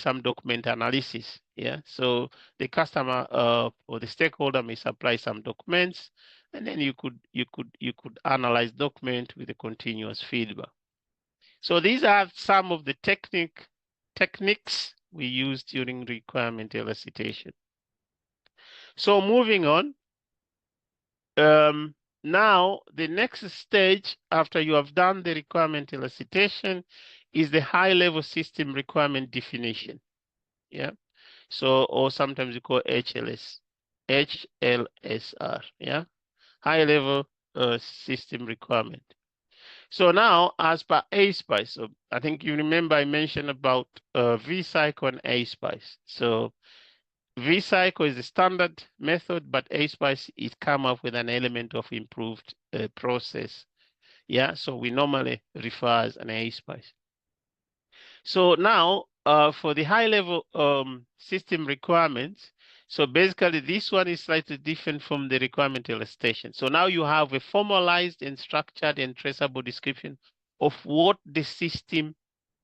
some document analysis. Yeah, so the customer or the stakeholder may supply some documents, and then you could analyze document with a continuous feedback. So these are some of the techniques we use during requirement elicitation. So moving on, now the next stage after you have done the requirement elicitation is the high-level system requirement definition. Yeah. So, or sometimes we call HLSR. Yeah. High-level system requirement. So now, as per A-Spice, so I think you remember I mentioned about V-cycle and A-Spice. So V-cycle is the standard method, but A-Spice is come up with an element of improved process. Yeah, so we normally refer as an A-Spice. So now, for the high-level system requirements, so basically this one is slightly different from the requirement elicitation. So now you have a formalized and structured and traceable description of what the system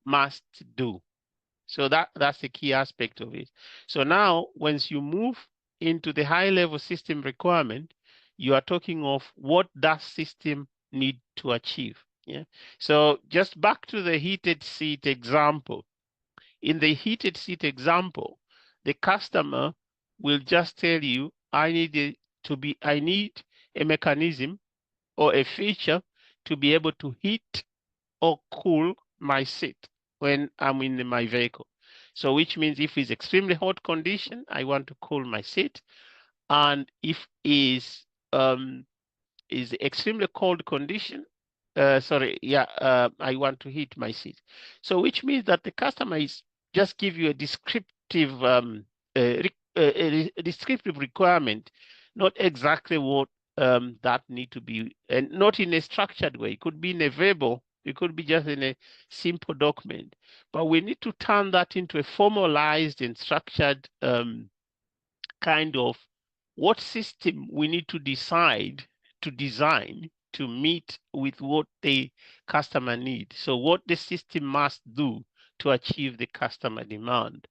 must do. So that's the key aspect of it. So now, once you move into the high-level system requirement, you are talking of what that system need to achieve. Yeah. So just back to the heated seat example. In the heated seat example, the customer will just tell you, I need a mechanism or a feature to be able to heat or cool my seat when I'm in my vehicle. So which means if it's extremely hot condition, I want to cool my seat. And if is extremely cold condition, I want to heat my seat. So which means that the customer is just give you a descriptive descriptive requirement, not exactly what that need to be, and not in a structured way. It could be in a verbal, it could be just in a simple document, but we need to turn that into a formalized and structured kind of what system we need to decide to design to meet with what the customer needs. So what the system must do to achieve the customer demand.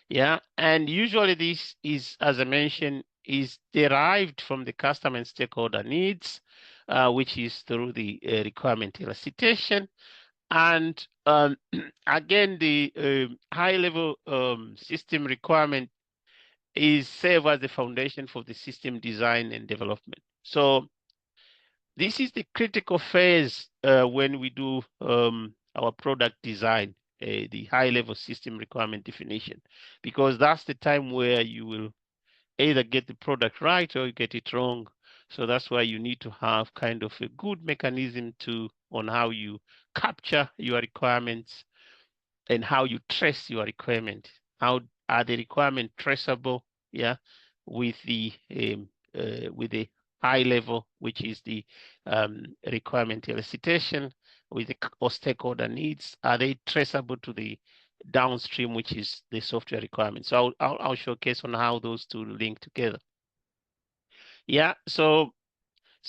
Yeah, and usually this is, as I mentioned, is derived from the customer and stakeholder needs, which is through the requirement elicitation. And again, the high-level system requirement is serve as the foundation for the system design and development. So this is the critical phase when we do our product design, the high-level system requirement definition, because that's the time where you will either get the product right or you get it wrong. So that's why you need to have kind of a good mechanism on how you capture your requirements and how you trace your requirement. How are the requirements traceable? Yeah, with the high level, which is the requirement elicitation, with the or stakeholder needs. Are they traceable to the downstream, which is the software requirement? So I'll showcase on how those two link together. Yeah. So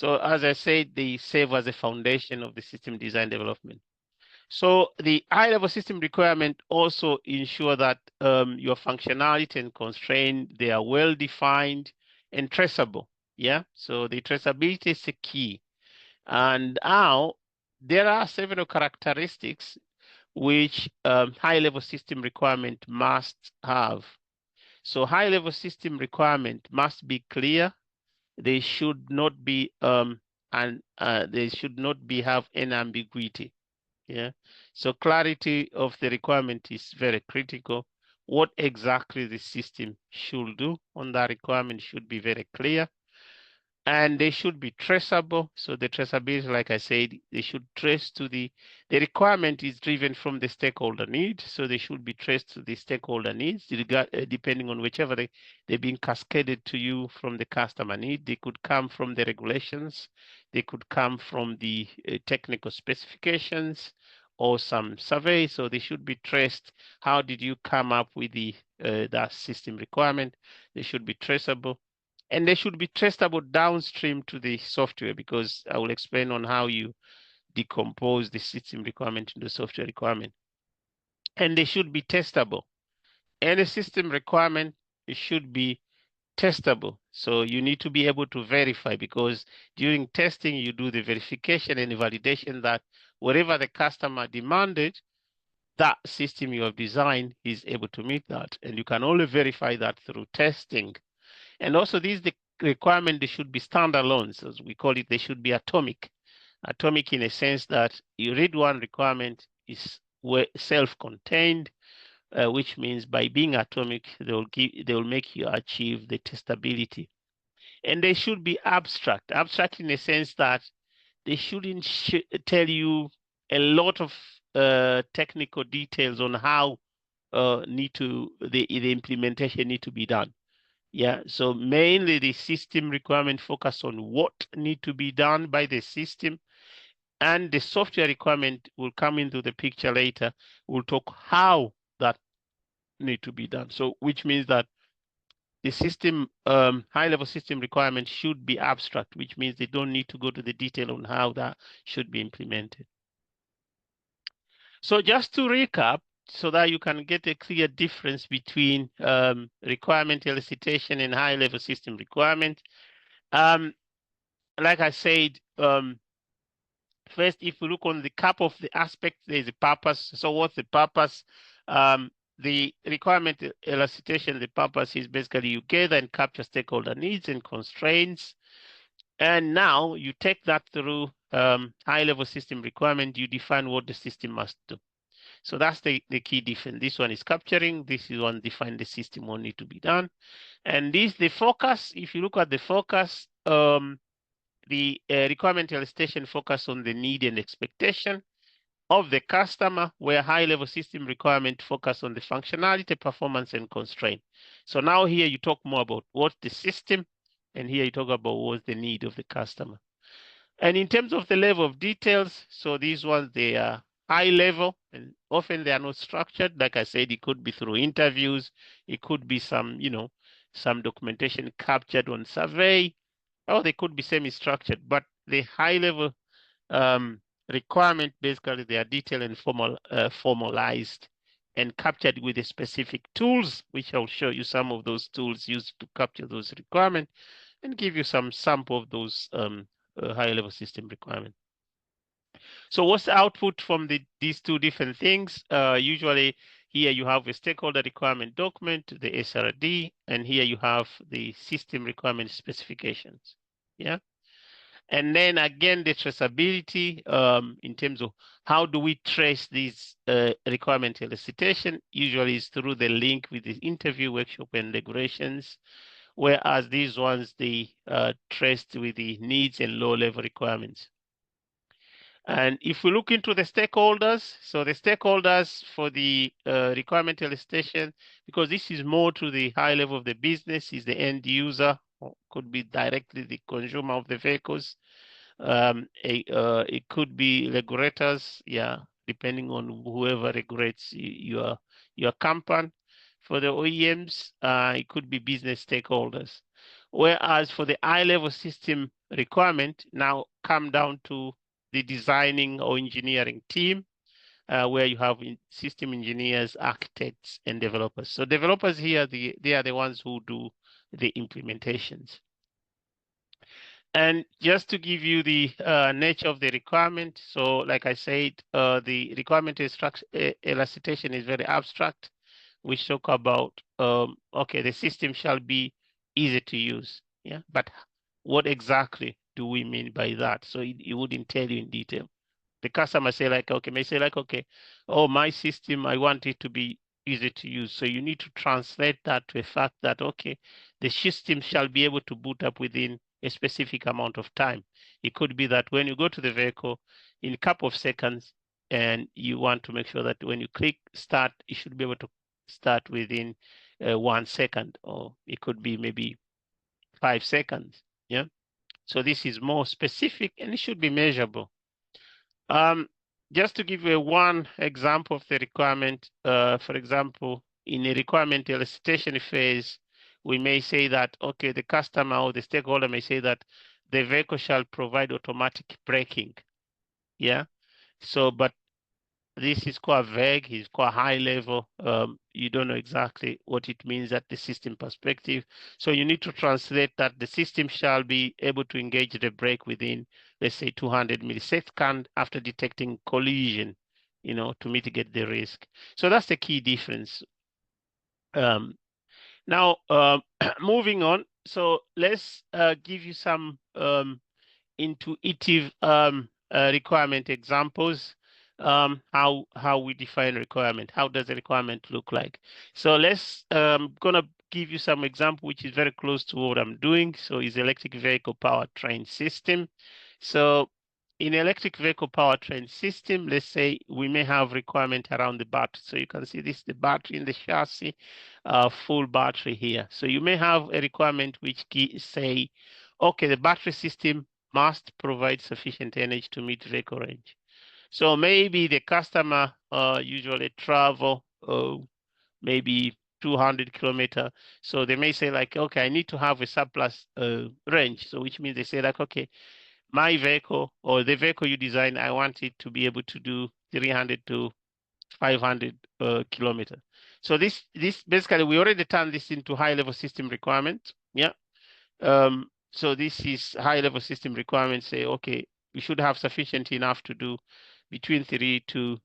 as I said, they serve as a foundation of the system design development. So the high-level system requirement also ensure that your functionality and constraint, they are well-defined and traceable. Yeah, so the traceability is the key. And now there are several characteristics which high-level system requirement must have. So high-level system requirement must be clear. They should not be they should not be have any ambiguity. Yeah. So clarity of the requirement is very critical. What exactly the system should do on that requirement should be very clear. And they should be traceable. So the traceability, like I said, they should trace to the requirement is driven from the stakeholder need. So they should be traced to the stakeholder needs, depending on whichever they're being cascaded to you from the customer need. They could come from the regulations. They could come from the technical specifications or some survey. So they should be traced. How did you come up with the that system requirement? They should be traceable. And they should be traceable downstream to the software, because I will explain on how you decompose the system requirement into software requirement. And they should be testable. any system requirement, it should be testable. So you need to be able to verify, because during testing, you do the verification and validation that whatever the customer demanded, that system you have designed is able to meet that. And you can only verify that through testing. And also the requirement, they should be standalone. As we call it, they should be atomic. Atomic in a sense that you read one requirement is self-contained, which means by being atomic, they will make you achieve the testability. And they should be abstract. Abstract in a sense that they shouldn't tell you a lot of technical details on how the implementation need to be done. Yeah, so mainly the system requirement focus on what need to be done by the system, and the software requirement will come into the picture later. We'll talk how that need to be done. So which means that the system, high-level system requirements should be abstract, which means they don't need to go to the detail on how that should be implemented. So just to recap, so that you can get a clear difference between requirement elicitation and high-level system requirement. Like I said, first, if we look on the cap of the aspect, there's a purpose. So what's the purpose? The requirement elicitation, the purpose is basically you gather and capture stakeholder needs and constraints. And now you take that through high-level system requirement, you define what the system must do. So that's the key difference. This one is capturing, this is one define the system what need to be done. And this, the focus, if you look at the focus, the requirement elicitation focus on the need and expectation of the customer, where high-level system requirement focus on the functionality, performance, and constraint. So now here you talk more about what's the system, and here you talk about what's the need of the customer. And in terms of the level of details, so these ones, they are high level, and often they are not structured. Like I said, it could be through interviews, it could be some, some documentation captured on survey, or they could be semi-structured, but the high level requirement, basically they are detailed and formalized and captured with the specific tools, which I'll show you some of those tools used to capture those requirements and give you some sample of those high-level system requirements. So what's the output from these two different things? Usually here you have a stakeholder requirement document, the SRD, and here you have the system requirement specifications. Yeah. And then again, the traceability in terms of how do we trace these requirement elicitation, usually is through the link with the interview, workshop, and regulations, whereas these ones, they traced with the needs and low-level requirements. And if we look into the stakeholders, so the stakeholders for the requirement elicitation, because this is more to the high level of the business, is the end user, or could be directly the consumer of the vehicles. It could be regulators, yeah, depending on whoever regulates your company. For the OEMs, it could be business stakeholders. Whereas for the high-level system requirement, now come down to the designing or engineering team, where you have system engineers, architects, and developers. So developers here, they are the ones who do the implementations. And just to give you the nature of the requirement, so like I said, the requirement elicitation is very abstract. We talk about, okay, the system shall be easy to use, yeah, but what exactly do we mean by that? So it wouldn't tell you in detail. The customer say like, okay, may say like, okay, oh, my system, I want it to be easy to use. So you need to translate that to a fact that, okay, the system shall be able to boot up within a specific amount of time. It could be that when you go to the vehicle in a couple of seconds, and you want to make sure that when you click start, it should be able to start within 1 second, or it could be maybe 5 seconds. Yeah. So this is more specific and it should be measurable. Just to give you one example of the requirement, for example, in a requirement elicitation phase, we may say that, okay, the customer or the stakeholder may say that the vehicle shall provide automatic braking. Yeah. So, but this is quite vague, it's quite high level. You don't know exactly what it means at the system perspective. So you need to translate that the system shall be able to engage the brake within, let's say, 200 milliseconds after detecting collision, to mitigate the risk. So that's the key difference. Now, moving on. So let's give you some intuitive requirement examples. How we define requirement. How does a requirement look like? So let's gonna give you some example which is very close to what I'm doing. So is electric vehicle powertrain system. So in electric vehicle powertrain system, let's say we may have requirement around the battery. So you can see this, the battery in the chassis, full battery here. So you may have a requirement which say, okay, the battery system must provide sufficient energy to meet vehicle range. So maybe the customer usually travel maybe 200 kilometer. So they may say like, okay, I need to have a surplus range. So which means they say like, okay, my vehicle or the vehicle you design, I want it to be able to do 300 to 500 kilometer. So this basically, we already turned this into high level system requirement. Yeah. So this is high level system requirements say, okay, we should have sufficient enough to do between 3 to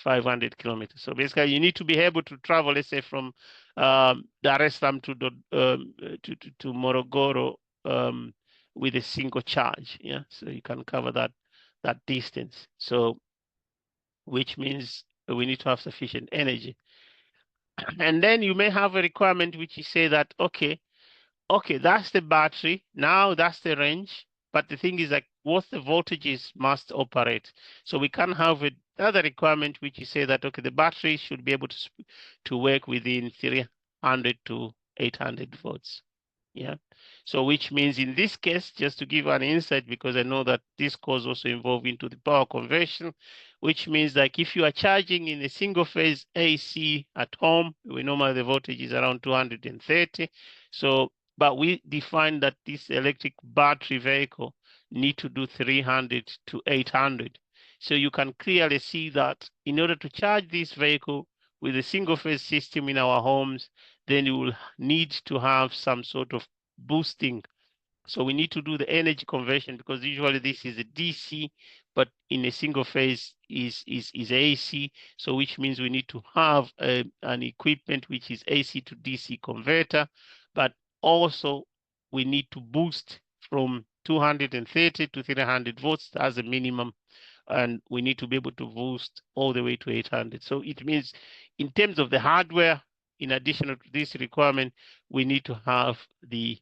500 kilometers. So basically, you need to be able to travel, let's say, from Dar es Salaam to Morogoro with a single charge. Yeah, so you can cover that distance. So which means we need to have sufficient energy. And then you may have a requirement which you say that, okay, that's the battery. Now that's the range. But the thing is like what the voltages must operate. So we can have another requirement which you say that, okay, the battery should be able to work within 300 to 800 volts. Yeah. So which means in this case, just to give an insight, because I know that this course also involved into the power conversion, which means like if you are charging in a single phase AC at home, we normally the voltage is around 230. So, but we define that this electric battery vehicle need to do 300 to 800. So you can clearly see that in order to charge this vehicle with a single phase system in our homes, then you will need to have some sort of boosting. So we need to do the energy conversion because usually this is a DC, but in a single phase is AC. So which means we need to have an equipment which is AC to DC converter, but also we need to boost from 230 to 300 volts as a minimum, and we need to be able to boost all the way to 800. So it means in terms of the hardware, in addition to this requirement, we need to have the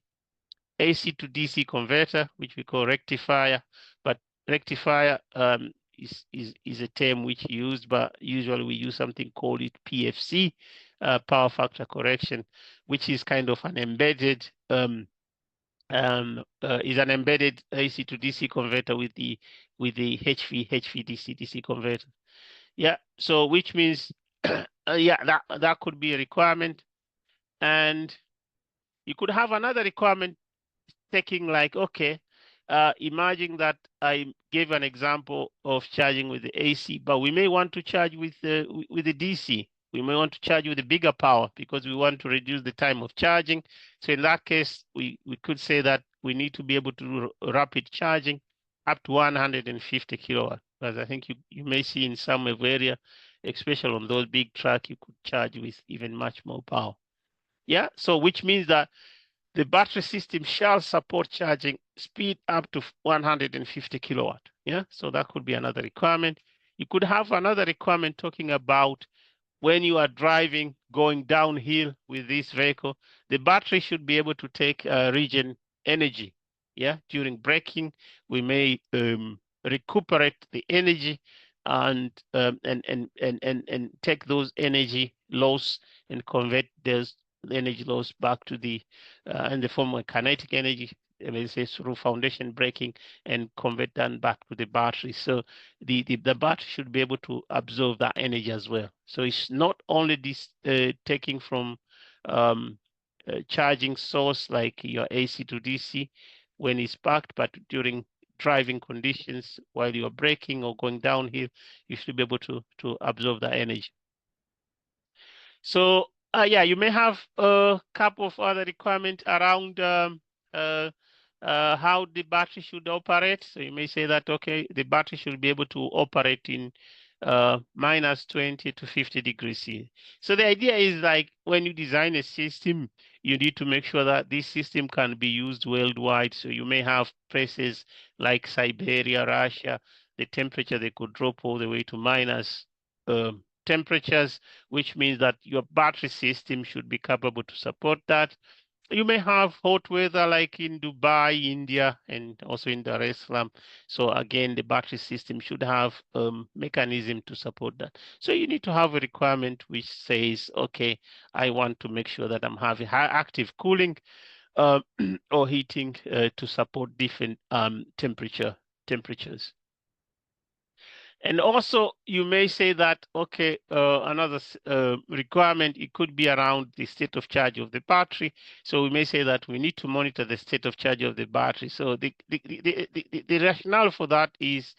AC to DC converter, which we call rectifier. But rectifier is a term which is used, but usually we use something called it PFC, power factor correction, which is kind of an embedded is an embedded AC to DC converter with the HV DC converter. Yeah, so which means yeah, that could be a requirement, and you could have another requirement taking like, okay, imagine that I gave an example of charging with the AC, but we may want to charge with the DC. We may want to charge with a bigger power because we want to reduce the time of charging. So in that case, we could say that we need to be able to do rapid charging up to 150 kilowatt. As I think you may see in some area, especially on those big trucks, you could charge with even much more power. Yeah, so which means that the battery system shall support charging speed up to 150 kilowatt. Yeah, so that could be another requirement. You could have another requirement talking about when you are driving, going downhill with this vehicle, the battery should be able to take regen energy. Yeah, during braking, we may recuperate the energy and take those energy loss and convert those energy loss back to the in the form of kinetic energy, let's say through foundation braking, and convert that back to the battery. So the battery should be able to absorb that energy as well. So it's not only this taking from charging source like your AC to DC when it's packed, but during driving conditions while you are braking or going downhill, you should be able to absorb that energy. So yeah, you may have a couple of other requirements around uh, how the battery should operate. So you may say that, okay, the battery should be able to operate in minus 20 to 50 degrees C. So the idea is like when you design a system, you need to make sure that this system can be used worldwide. So you may have places like Siberia, Russia, the temperature they could drop all the way to minus temperatures, which means that your battery system should be capable to support that. You may have hot weather like in Dubai, India, and also in Dar es Salaam. So again, the battery system should have mechanism to support that. So you need to have a requirement which says, okay, I want to make sure that I'm having high active cooling uh, or heating to support different temperatures. And also, you may say that, okay, another requirement, it could be around the state of charge of the battery. So we may say that we need to monitor the state of charge of the battery. So the rationale for that is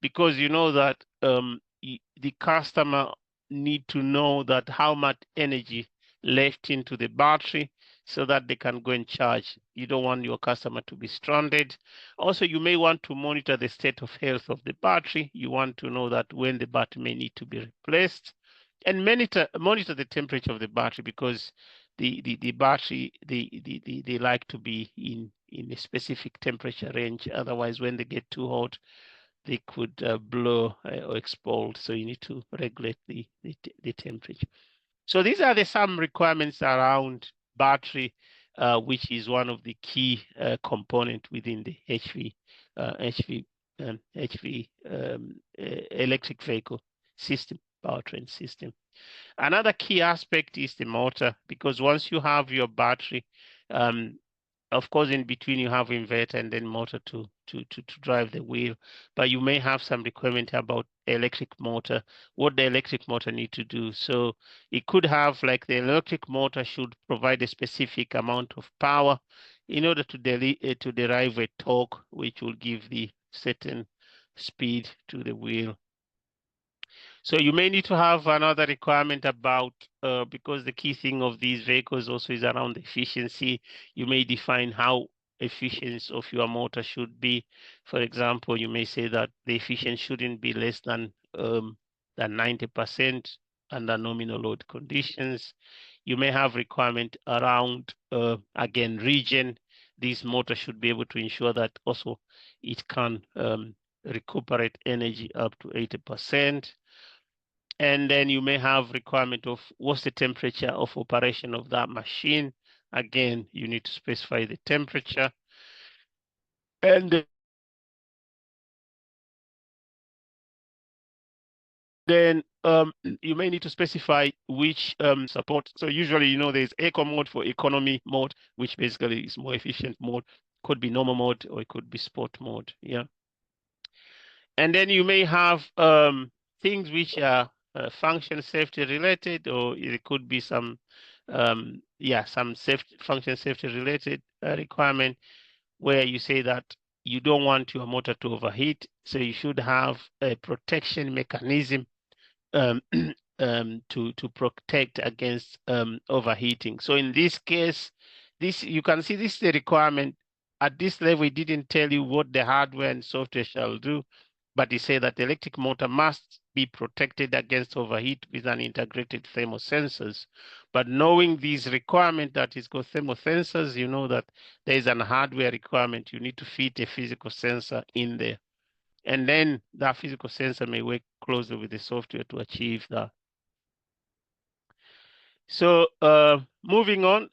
because you know that the customer need to know that how much energy left into the battery so that they can go and charge. You don't want your customer to be stranded. Also, you may want to monitor the state of health of the battery. You want to know that when the battery may need to be replaced, and monitor the temperature of the battery, because the battery they like to be in a specific temperature range. Otherwise, when they get too hot, they could blow or explode. So you need to regulate the temperature. So these are some requirements around battery, which is one of the key component within the HV electric vehicle system, powertrain system. Another key aspect is the motor, because once you have your battery, um, of course, in between you have inverter and then motor to drive the wheel, but you may have some requirement about electric motor, what the electric motor need to do. So it could have like the electric motor should provide a specific amount of power in order to derive a torque, which will give the certain speed to the wheel. So you may need to have another requirement about, because the key thing of these vehicles also is around efficiency. You may define how efficient of your motor should be. For example, you may say that the efficiency shouldn't be less than 90% under nominal load conditions. You may have requirement around, again, region. This motor should be able to ensure that also it can recuperate energy up to 80%. And then you may have requirement of what's the temperature of operation of that machine. Again, you need to specify the temperature. And then you may need to specify which support. So usually, there's eco mode for economy mode, which basically is more efficient mode. Could be normal mode or it could be sport mode. Yeah. And then you may have things which are function safety related, or it could be some some function safety related requirement where you say that you don't want your motor to overheat, so you should have a protection mechanism um, to protect against overheating. So in this case, this you can see this is the requirement. At this level, it didn't tell you what the hardware and software shall do, but it said that the electric motor must be protected against overheat with an integrated thermal sensors. But knowing these requirement that is called thermal sensors, you know that there is an hardware requirement. You need to fit a physical sensor in there. And then that physical sensor may work closely with the software to achieve that. So moving on,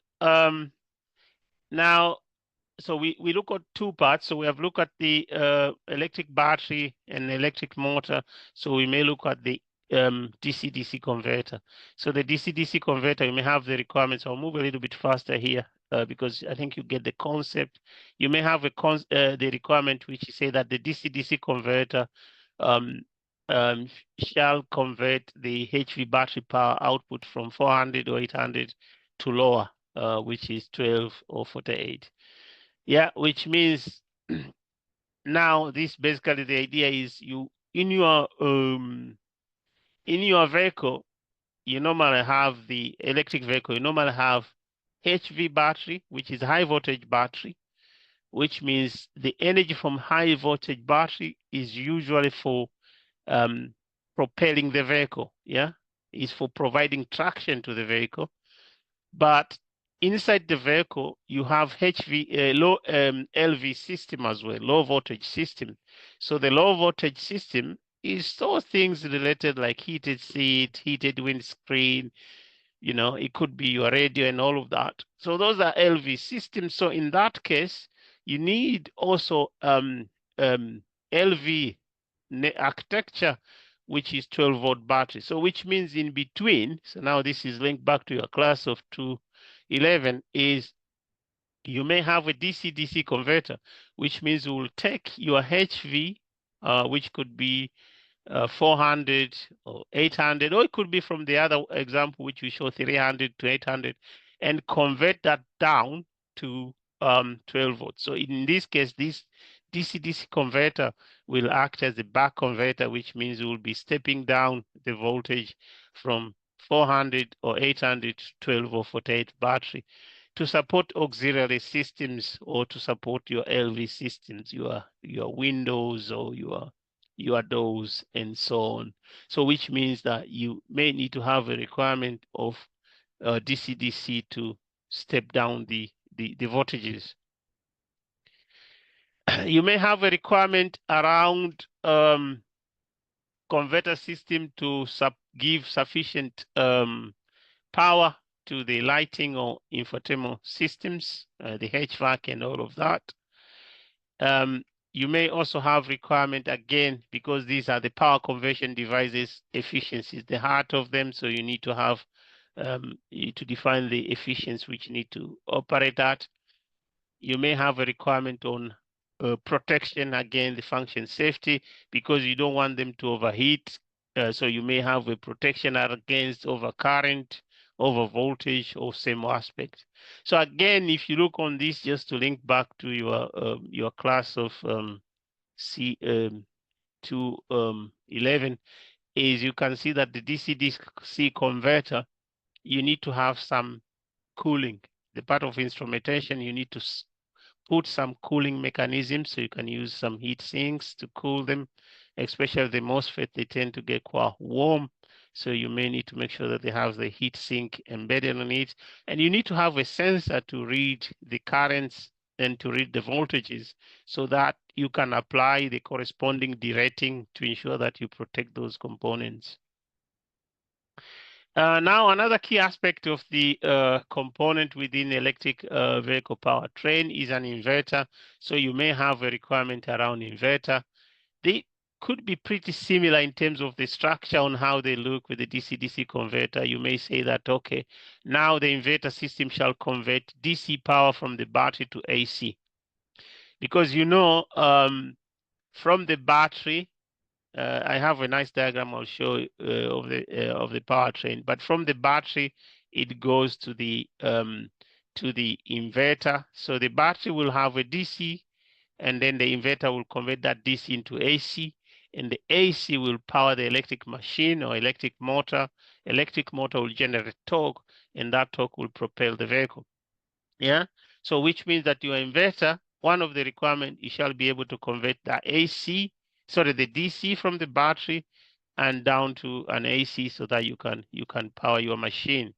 now, so we look at two parts. So we have looked at the electric battery and electric motor. So we may look at the DC-DC converter. So the DC-DC converter, you may have the requirements. I'll move a little bit faster here because I think you get the concept. You may have the requirement which say that the DC-DC converter um, shall convert the HV battery power output from 400 or 800 to lower, which is 12 or 48. Yeah, which means now this basically the idea is you in your vehicle, you normally have the electric vehicle, you normally have HV battery, which is high voltage battery, which means the energy from high voltage battery is usually for propelling the vehicle, yeah, is for providing traction to the vehicle. But inside the vehicle, you have low LV system as well, low voltage system. So the low voltage system is those things related like heated seat, heated windscreen, it could be your radio and all of that. So those are LV systems. So in that case, you need also LV architecture, which is 12-volt battery. So which means in between, so now this is linked back to your class of 211, is you may have a DC-DC converter, which means you will take your HV, which could be 400 or 800, or it could be from the other example, which we show 300 to 800, and convert that down to 12 volts. So in this case, this DC-DC converter will act as a back converter, which means we will be stepping down the voltage from 400 or 800 to 12 or 48 battery to support auxiliary systems or to support your LV systems, your windows or your doors and so on. So which means that you may need to have a requirement of DC-DC to step down the voltages. You may have a requirement around converter system to give sufficient power to the lighting or infotainment systems, the HVAC and all of that. You may also have requirement again, because these are the power conversion devices, efficiency is the heart of them. So you need to have to define the efficiency which you need to operate at. You may have a requirement on protection, again, the function safety, because you don't want them to overheat. So you may have a protection against overcurrent, over voltage, or same aspect. So again, if you look on this, just to link back to your class of C 211, is you can see that the DC-DC converter, you need to have some cooling. The part of instrumentation, you need to put some cooling mechanisms, so you can use some heat sinks to cool them, especially the MOSFET, they tend to get quite warm. So you may need to make sure that they have the heat sink embedded on it. And you need to have a sensor to read the currents and to read the voltages so that you can apply the corresponding derating to ensure that you protect those components. Now, another key aspect of the component within electric vehicle powertrain is an inverter. So you may have a requirement around inverter. They could be pretty similar in terms of the structure on how they look with the DC-DC converter. You may say that, okay, now the inverter system shall convert DC power from the battery to AC. Because from the battery, I have a nice diagram I'll show of the powertrain. But from the battery, it goes to the inverter. So the battery will have a DC, and then the inverter will convert that DC into AC, and the AC will power the electric machine or electric motor. Electric motor will generate torque, and that torque will propel the vehicle. Yeah. So which means that your inverter, one of the requirements, you shall be able to convert the the DC from the battery and down to an AC so that you can power your machine.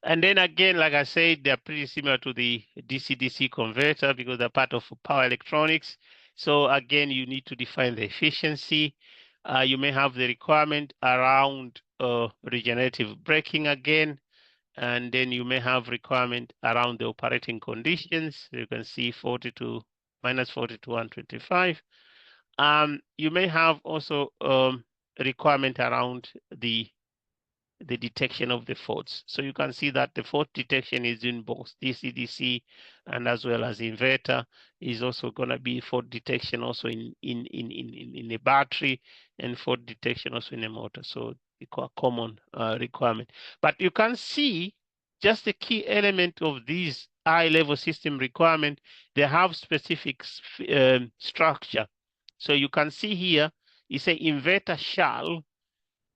And then again, like I said, they're pretty similar to the DC-DC converter because they're part of power electronics. So again, you need to define the efficiency. You may have the requirement around regenerative braking again. And then you may have requirement around the operating conditions. You can see 42, minus 42 and 25. You may have also requirement around the detection of the faults. So you can see that the fault detection is in both DC-DC and as well as inverter is also going to be fault detection also in a battery and fault detection also in a motor. So a common requirement. But you can see just the key element of these high-level system requirement, they have specific structure. So you can see here, it says inverter shall,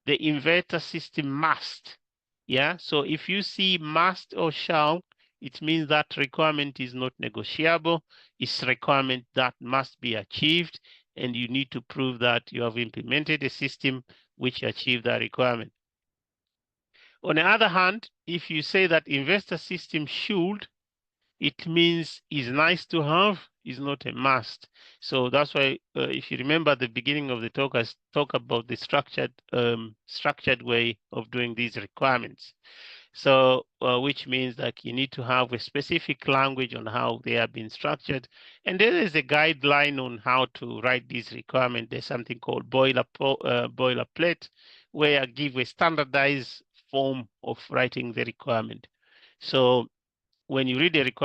the inverter system must. Yeah, so if you see must or shall, it means that requirement is not negotiable. It's a requirement that must be achieved, and you need to prove that you have implemented a system which achieved that requirement. On the other hand, if you say that investor system should, it means is nice to have, is not a must. So that's why, if you remember at the beginning of the talk, I talk about the structured way of doing these requirements. So, which means that you need to have a specific language on how they have been structured. And there is a guideline on how to write these requirements. There's something called boilerplate, where I give a standardized form of writing the requirement. So when you read the requirement,